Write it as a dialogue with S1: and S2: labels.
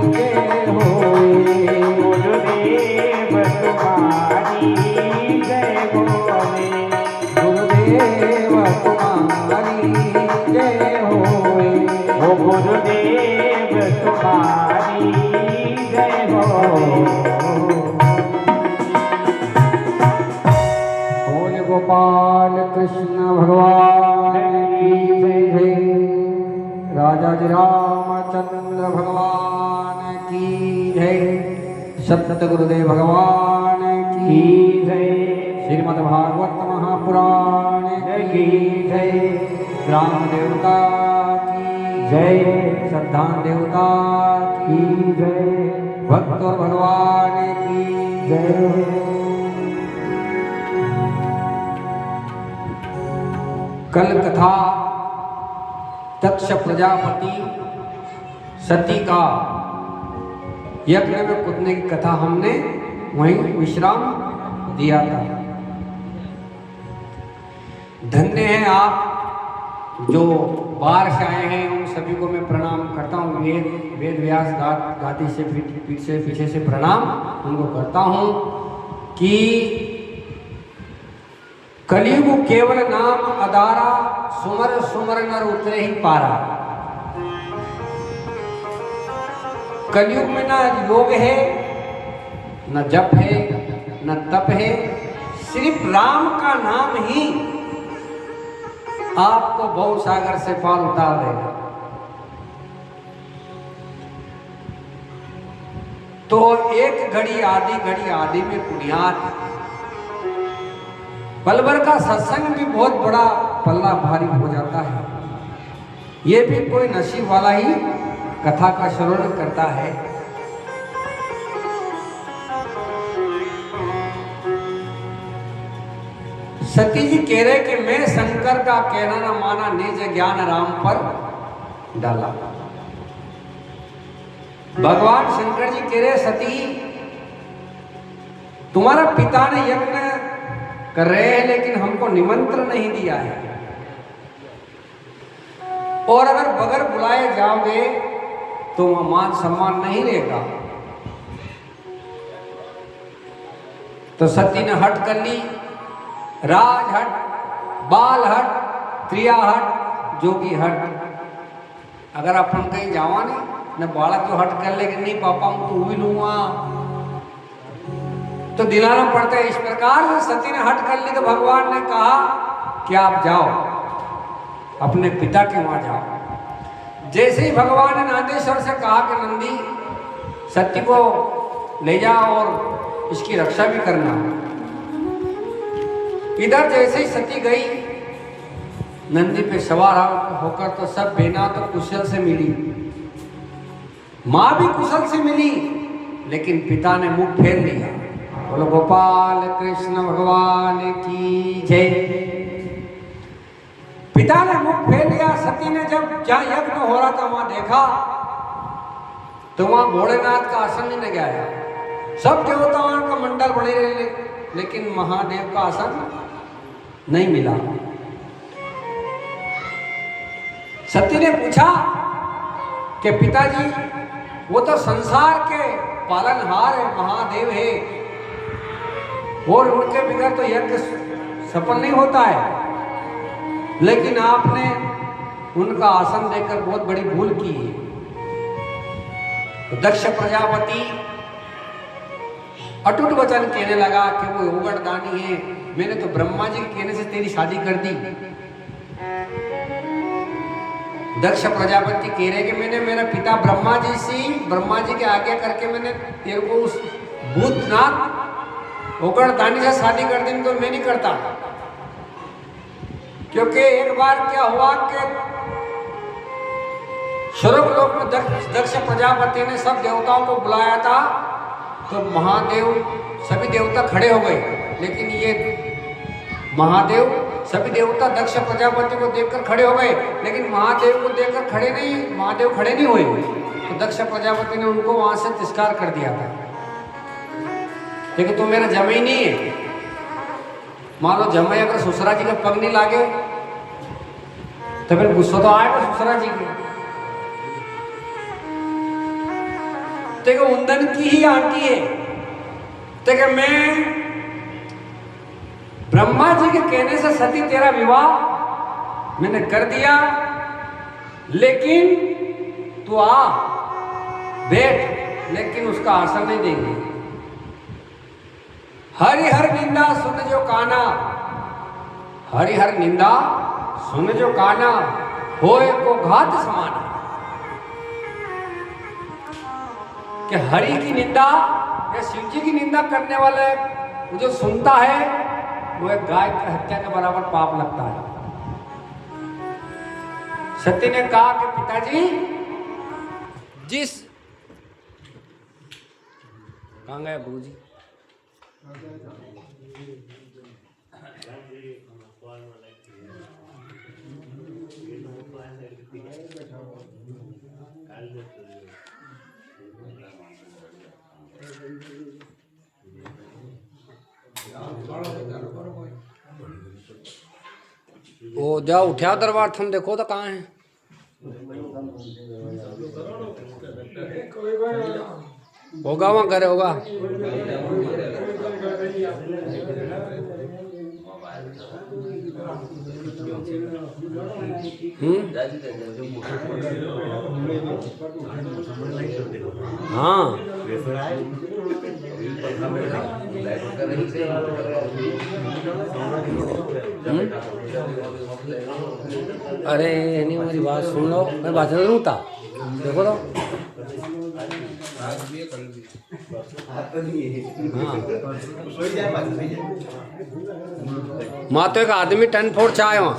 S1: जय होए। गुरुदेव तुम्हारी जय होए। गुरुदेव तुम्हारी जय होए। ओ गुरुदेव तुम्हारी जय होए। बोल गोपाल कृष्ण भगवान की जय। राजा जी रामचंद्र भगवान की जय। सप्त गुरुदेव भगवान की जय। श्रीमद् भागवत महापुराण की जय। ग्राम देवता की जय। श्रद्धान देवता की जय। भक्त और भगवान की जय। कल कथा दक्ष प्रजापति सती का यज्ञ में कूदने की कथा हमने वहीं विश्राम दिया था। धन्य हैं आप जो बाहर से आए हैं, उन सभी को मैं प्रणाम करता हूँ। वेद व्यास गाती से पीछे से प्रणाम उनको करता हूँ कि कलियुग केवल नाम अदारा, सुमर सुमर नर उतरे ही पारा। कलियुग में ना योग है, न जप है, न तप है, सिर्फ राम का नाम ही आपको भव सागर से पार उतार देगा। तो एक घड़ी आदि में पुण्यात। पल भर का सत्संग भी बहुत बड़ा पल्ला भारी हो जाता है। ये भी कोई नसीब वाला ही कथा का श्रवण करता है। सती जी कह रहे कि मैं शंकर का कहना न माना, निज ज्ञान राम पर डाला। भगवान शंकर जी कह रहे सती तुम्हारा पिता ने यज्ञ कर रहे हैं लेकिन हमको निमंत्रण नहीं दिया है, और अगर बगैर बुलाए जाओगे तो वह मान सम्मान नहीं रहेगा। तो सती ने हट कर ली। राज हट, बाल हट, क्रिया हट, जोगी हट। अगर अपन कहीं जावा नहीं न बालक जो हट कर लेकिन नहीं पापा हम तो भी लूंगा तो दिलाना पड़ता है। इस प्रकार सती ने हट कर ली तो भगवान ने कहा कि आप जाओ अपने पिता के वहां जाओ। जैसे ही भगवान ने नंदीश्वर से कहा कि नंदी सती को ले जाओ और इसकी रक्षा भी करना। इधर जैसे ही सती गई नंदी पे सवार होकर तो सब बेना तो कुशल से मिली, मां भी कुशल से मिली, लेकिन पिता ने मुख फेर लिया। बोलो गोपाल कृष्ण भगवान की जय। पिता ने मुख फेर लिया। सती ने जब जहां यज्ञ हो रहा था वहां देखा तो वहां भोलेनाथ का आसन नहीं लगा है। सब देवताओं का मंडल बने रहे लेकिन महादेव का आसन नहीं मिला। सती ने पूछा कि पिताजी वो तो संसार के पालनहार है, महादेव है, और उनके बिना तो यज्ञ सफल नहीं होता है, लेकिन आपने उनका आसन देकर बहुत बड़ी भूल की है। तो दक्ष प्रजापति अटूट वचन कहने लगा कि वो योगदानी है, मैंने तो ब्रह्मा जी के कहने से तेरी शादी कर दी। दक्ष प्रजापति कह रहे कि मैंने मेरा पिता ब्रह्मा जी के आज्ञा करके मैंने तेरे को उस भूतनाथ दानी से शादी कर दी, तो मैं नहीं करता। क्योंकि एक बार क्या हुआ कि स्वर्ग लोक में दक्ष प्रजापति ने सब देवताओं को बुलाया था, तो महादेव सभी देवता खड़े हो गए, लेकिन ये महादेव सभी देवता दक्ष प्रजापति को देखकर खड़े हो गए, लेकिन महादेव को देखकर महादेव खड़े नहीं हुए। तो दक्ष प्रजापति ने उनको वहां से तिरस्कार कर दिया था, लेकिन तो मेरा जमाई नहीं है। मान लो जमाई अगर ससुरा जी का पग नहीं लागे तो फिर गुस्सा तो आएगा ससुरा जी की। ते को उंदन की ही आंटी है। ते के मैं ब्रह्मा जी के कहने से सती तेरा विवाह मैंने कर दिया, लेकिन तू आ बैठ, लेकिन उसका आसन नहीं देंगे। हरि हर निंदा सुन जो काना, हरि हर निंदा सुन जो काना, होए को घात समान। कि हरि की निंदा या शिव जी की निंदा करने वाले जो सुनता है वो एक गाय की हत्या के बराबर पाप लगता है। सती ने कहा कि पिताजी जिस कहाँ गए गुरु जी? वो जाओ उठा दरबार थम देखो तो कहाँ है। होगा वहाँ करे होगा। हाँ अरे नहीं मेरी बात सुन लो, मैं बात नहीं था देखो तो। माँ तो एक आदमी 10 फोड़ चाहे वहाँ।